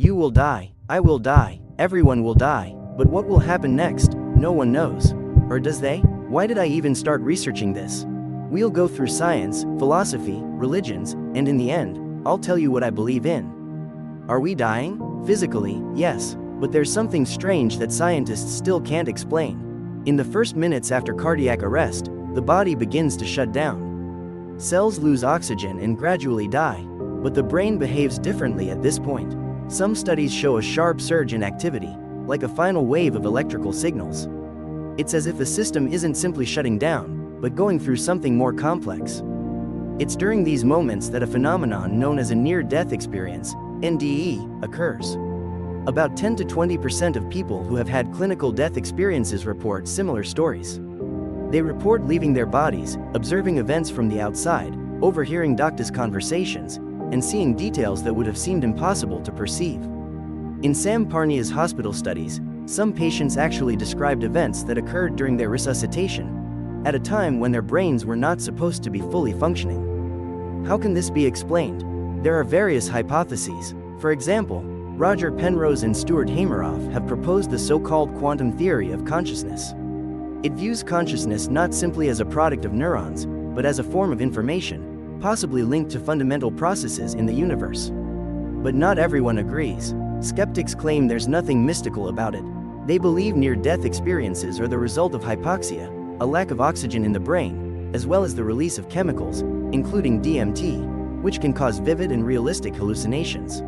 You will die, I will die, everyone will die, but what will happen next? No one knows. Or does they? Why did I even start researching this? We'll go through science, philosophy, religions, and in the end, I'll tell you what I believe in. Are we dying? Physically, yes, but there's something strange that scientists still can't explain. In the first minutes after cardiac arrest, the body begins to shut down. Cells lose oxygen and gradually die, but the brain behaves differently at this point. Some studies show a sharp surge in activity, like a final wave of electrical signals. It's as if the system isn't simply shutting down, but going through something more complex. It's during these moments that a phenomenon known as a near-death experience, NDE, occurs. About 10 to 20% of people who have had clinical death experiences report similar stories. They report leaving their bodies, observing events from the outside, overhearing doctors' conversations, and seeing details that would have seemed impossible to perceive. In Sam Parnia's hospital studies, some patients actually described events that occurred during their resuscitation, at a time when their brains were not supposed to be fully functioning. How can this be explained? There are various hypotheses. For example, Roger Penrose and Stuart Hameroff have proposed the so-called quantum theory of consciousness. It views consciousness not simply as a product of neurons, but as a form of information, possibly linked to fundamental processes in the universe. But not everyone agrees. Skeptics claim there's nothing mystical about it. They believe near-death experiences are the result of hypoxia, a lack of oxygen in the brain, as well as the release of chemicals, including DMT, which can cause vivid and realistic hallucinations.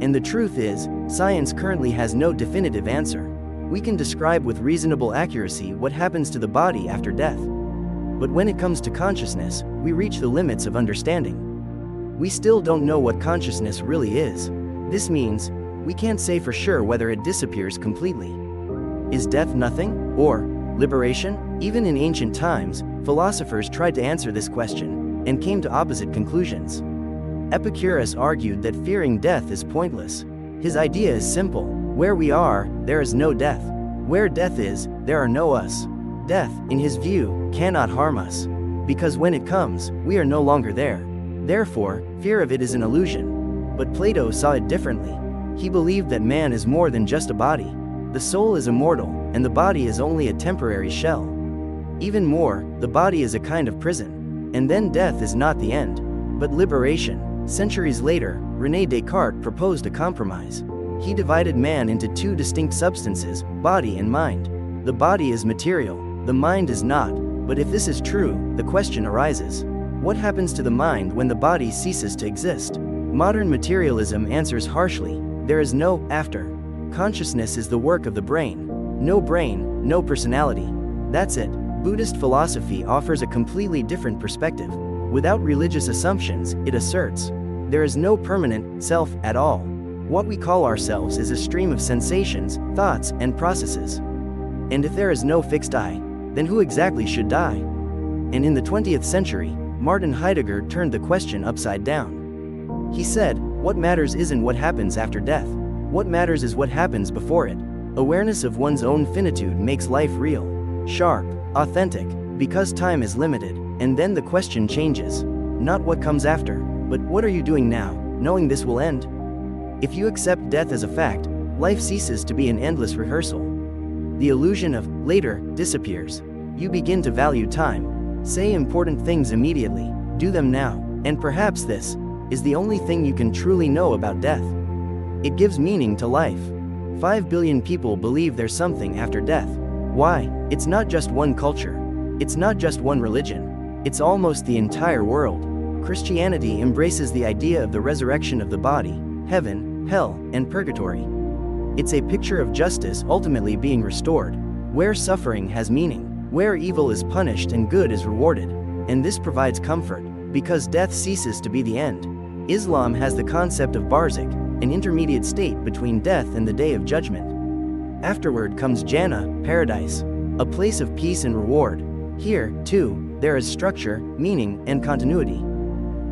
And the truth is, science currently has no definitive answer. We can describe with reasonable accuracy what happens to the body after death. But when it comes to consciousness, we reach the limits of understanding. We still don't know what consciousness really is. This means, we can't say for sure whether it disappears completely. Is death nothing? Or liberation? Even in ancient times, philosophers tried to answer this question, and came to opposite conclusions. Epicurus argued that fearing death is pointless. His idea is simple: where we are, there is no death. Where death is, there are no us. Death, in his view, cannot harm us. Because when it comes, we are no longer there. Therefore, fear of it is an illusion. But Plato saw it differently. He believed that man is more than just a body. The soul is immortal, and the body is only a temporary shell. Even more, the body is a kind of prison. And then death is not the end, but liberation. Centuries later, René Descartes proposed a compromise. He divided man into two distinct substances, body and mind. The body is material, the mind is not. But if this is true, the question arises: what happens to the mind when the body ceases to exist? Modern materialism answers harshly: there is no after. Consciousness is the work of the brain. No brain, no personality. That's it. Buddhist philosophy offers a completely different perspective. Without religious assumptions, it asserts, there is no permanent self at all. What we call ourselves is a stream of sensations, thoughts, and processes. And if there is no fixed I, then who exactly should die? And in the 20th century, Martin Heidegger turned the question upside down. He said, what matters isn't what happens after death. What matters is what happens before it. Awareness of one's own finitude makes life real, sharp, authentic, because time is limited. And then the question changes. Not what comes after, but what are you doing now, knowing this will end? If you accept death as a fact, life ceases to be an endless rehearsal. The illusion of later disappears. You begin to value time. Say important things immediately, do them now, and perhaps this is the only thing you can truly know about death. It gives meaning to life. 5 billion people believe there's something after death. Why? It's not just one culture. It's not just one religion. It's almost the entire world. Christianity embraces the idea of the resurrection of the body, heaven, hell, and purgatory. It's a picture of justice ultimately being restored, where suffering has meaning, where evil is punished and good is rewarded. And this provides comfort, because death ceases to be the end. Islam has the concept of barzakh, an intermediate state between death and the day of judgment. Afterward comes Jannah, paradise, a place of peace and reward. Here, too, there is structure, meaning, and continuity.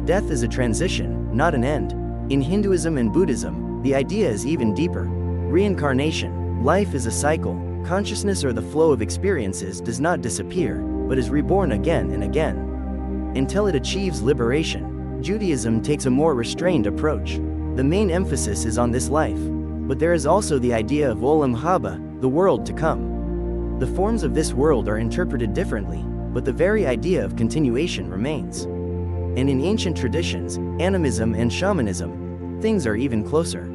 Death is a transition, not an end. In Hinduism and Buddhism, the idea is even deeper. Reincarnation. Life is a cycle. Consciousness or the flow of experiences does not disappear, but is reborn again and again, until it achieves liberation. Judaism takes a more restrained approach. The main emphasis is on this life. But there is also the idea of Olam Haba, the world to come. The forms of this world are interpreted differently, but the very idea of continuation remains. And in ancient traditions, animism and shamanism, things are even closer.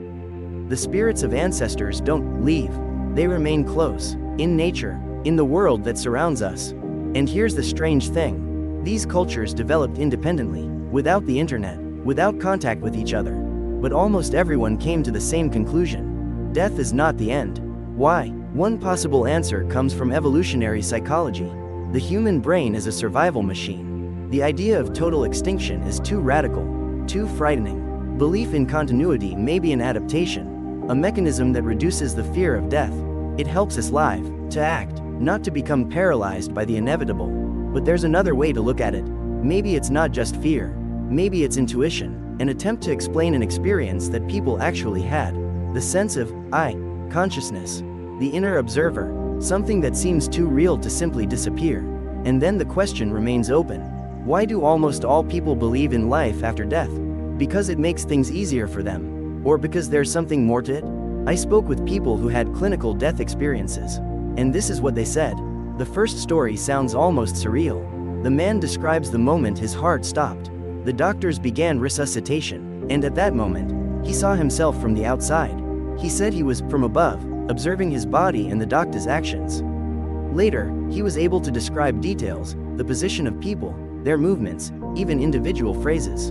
The spirits of ancestors don't leave, they remain close, in nature, in the world that surrounds us. And here's the strange thing. These cultures developed independently, without the internet, without contact with each other. But almost everyone came to the same conclusion. Death is not the end. Why? One possible answer comes from evolutionary psychology. The human brain is a survival machine. The idea of total extinction is too radical, too frightening. Belief in continuity may be an adaptation, a mechanism that reduces the fear of death. It helps us live, to act, not to become paralyzed by the inevitable. But there's another way to look at it. Maybe it's not just fear. Maybe it's intuition, an attempt to explain an experience that people actually had. The sense of I, consciousness, the inner observer, something that seems too real to simply disappear. And then the question remains open. Why do almost all people believe in life after death? Because it makes things easier for them? Or because there's something more to it? I spoke with people who had clinical death experiences. And this is what they said. The first story sounds almost surreal. The man describes the moment his heart stopped. The doctors began resuscitation, and at that moment, he saw himself from the outside. He said he was from above, observing his body and the doctor's actions. Later, he was able to describe details, the position of people, their movements, even individual phrases.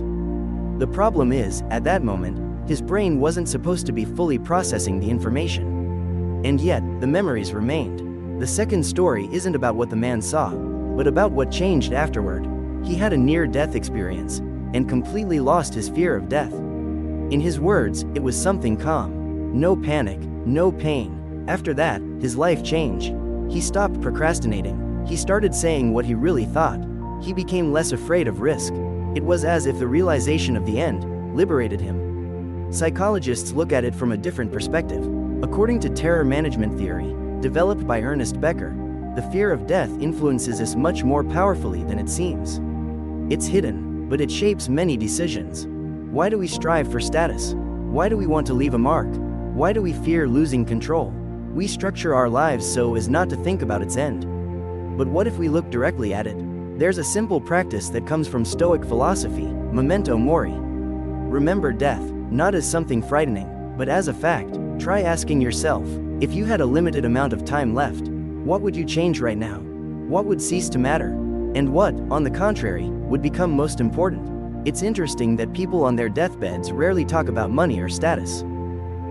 The problem is, at that moment, his brain wasn't supposed to be fully processing the information. And yet, the memories remained. The second story isn't about what the man saw, but about what changed afterward. He had a near-death experience, and completely lost his fear of death. In his words, it was something calm. No panic, no pain. After that, his life changed. He stopped procrastinating. He started saying what he really thought. He became less afraid of risk. It was as if the realization of the end liberated him. Psychologists look at it from a different perspective. According to terror management theory, developed by Ernest Becker, the fear of death influences us much more powerfully than it seems. It's hidden, but it shapes many decisions. Why do we strive for status? Why do we want to leave a mark? Why do we fear losing control? We structure our lives so as not to think about its end. But what if we look directly at it? There's a simple practice that comes from Stoic philosophy, memento mori. Remember death, not as something frightening, but as a fact. Try asking yourself, if you had a limited amount of time left, what would you change right now? What would cease to matter? And what, on the contrary, would become most important? It's interesting that people on their deathbeds rarely talk about money or status.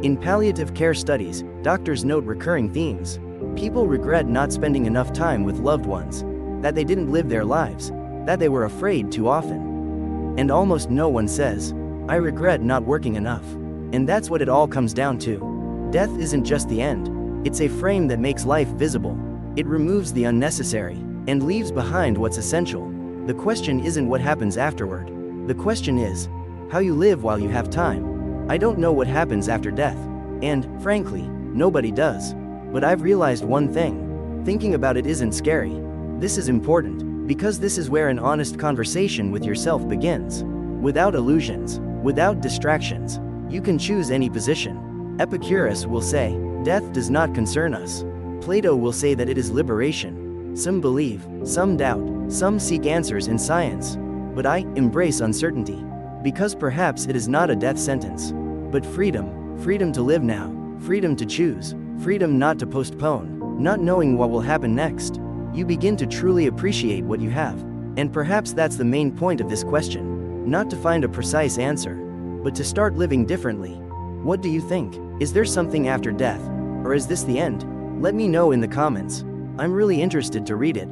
In palliative care studies, doctors note recurring themes. People regret not spending enough time with loved ones, that they didn't live their lives, that they were afraid too often. And almost no one says, I regret not working enough. And that's what it all comes down to. Death isn't just the end. It's a frame that makes life visible. It removes the unnecessary, and leaves behind what's essential. The question isn't what happens afterward. The question is, how you live while you have time. I don't know what happens after death. And, frankly, nobody does. But I've realized one thing. Thinking about it isn't scary. This is important, because this is where an honest conversation with yourself begins. Without illusions, without distractions. You can choose any position. Epicurus will say, death does not concern us. Plato will say that it is liberation. Some believe, some doubt, some seek answers in science. But I embrace uncertainty. Because perhaps it is not a death sentence. But freedom, freedom to live now, freedom to choose, freedom not to postpone, not knowing what will happen next. You begin to truly appreciate what you have. And perhaps that's the main point of this question. Not to find a precise answer, but to start living differently. What do you think? Is there something after death? Or is this the end? Let me know in the comments. I'm really interested to read it.